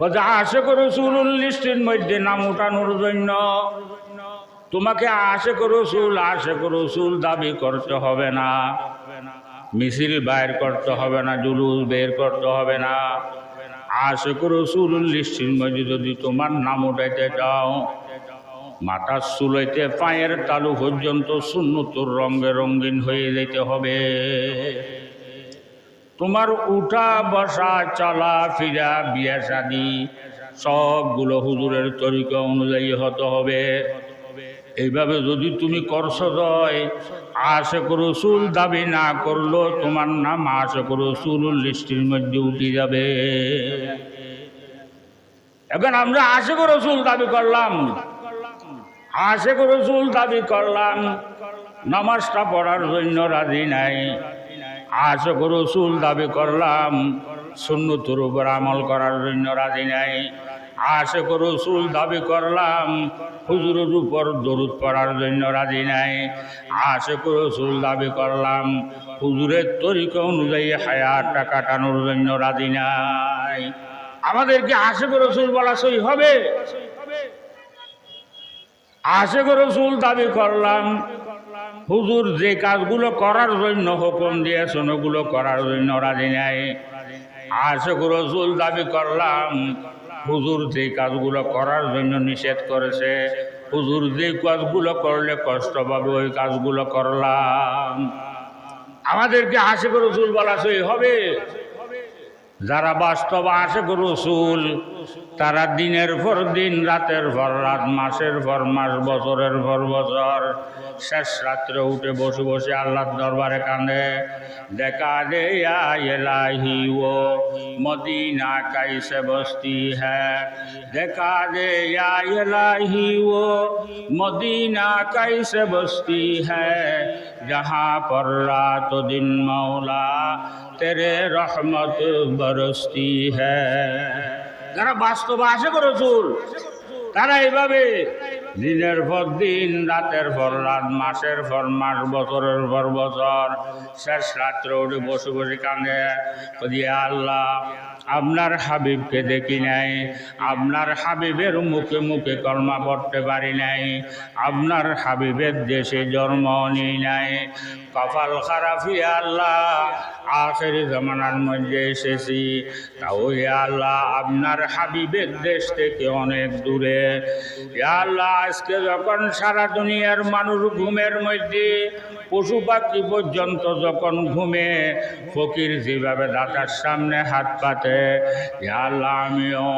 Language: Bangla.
আশিক রাসূলুর লিস্টের মধ্যে নাম ওঠানোর জন্য তোমাকে আশিক রাসূল দাবি করতে হবে না, মিছিল বাইর করতে হবে না, জুলুস বের করতে হবে না। আশিক রাসূলুর লিস্টের মধ্যে যদি তোমার নাম উঠাইতে চাও, মাথার চুলাইতে পায়ের তালু পর্যন্ত সুন্নতুর রঙে রঙিন হয়ে যেতে হবে। তোমার উঠা বসা চলা ফিরা বিয়া শাদী সবগুলো হুজুরের তরিকা অনুযায়ী হতে হবে। এইভাবে যদি তুমি করছো দয়, আশিক রাসূল দাবি না করলো তোমার নাম আশিক রাসূলুর লিস্টের মধ্যে উঠে যাবে। এখন আমরা আশিক রাসূল দাবি করলাম, আশিক রাসূল দাবি করলাম, নামাজটা পড়ার জন্য রাজি নাই। আশিক রাসূল দাবি করলাম, সুন্নতের উপর আমল করার জন্য রাজি নাই। আশিক রাসূল দাবি করলাম, হুজুরের উপর দরুদ পড়ার জন্য রাজি নাই। আশিক রাসূল দাবি করলাম, হুজুরের তরিকা অনুযায়ী হায়াতটা কাটানোর জন্য রাজি নাই। আমাদেরকে আশিক রাসূল বলা সই হবে? আশিক রাসূল দাবি করলাম, হুজুর যে কাজগুলো করার জন্য হুকুম দিয়েছেন ওগুলো করার জন্য রাজি নাই। আশিক রাসূল দাবি করলাম, হুজুর যে কাজগুলো করার জন্য নিষেধ করেছে, হুজুর যে কাজগুলো করলে কষ্ট পাবে ওই কাজগুলো করলাম। আমাদেরকে আশিক রাসূল বলা সই হবে? যারা বাস্তব আশিক রাসূল তারা দিনের পর দিন, রাতের পর রাত, মাসের পর মাস, বছরের পর বছর শেষ রাত্রে উঠে বসে বসে আল্লাহর দরবারে কাঁদে, দেখা দে ইয়া ইলাহি ও মদিনা কাইসে বস্তি হ্যায়, দেখা দে ইয়া ইলাহি ও মদিনা কাইসে বস্তি হ্যায়, जहाँ पर रात दिन मौला तेरे रहमत बरसती है। যারা বাস্তব আশিক রাসূল তারা এইভাবে দিনের পর দিন, রাতের পর রাত, মাসের পর মাস, বছরের পর বছর শেষ রাত্রে উঠে বসে বসে কাঁদে, আল্লাহ আপনার হাবিবকে দেখি নাই, আপনার হাবিবের মুখে মুখে কলমা পড়তে পারি নাই, আপনার হাবিবের দেশে জন্ম নিই নাই, কপাল খারাপি আল্লাহ আখেরি জামানার মধ্যে এসেছি, তাও আল্লাহ আপনার হাবিবের দেশ থেকে অনেক দূরে। আল্লাহ আজকে যখন সারা দুনিয়ার মানুষ ঘুমের মধ্যে, পশু পাখি পর্যন্ত যখন ঘুমে, ফকির যেভাবে দাতার সামনে হাত পাতে, আল্লাহ আমিও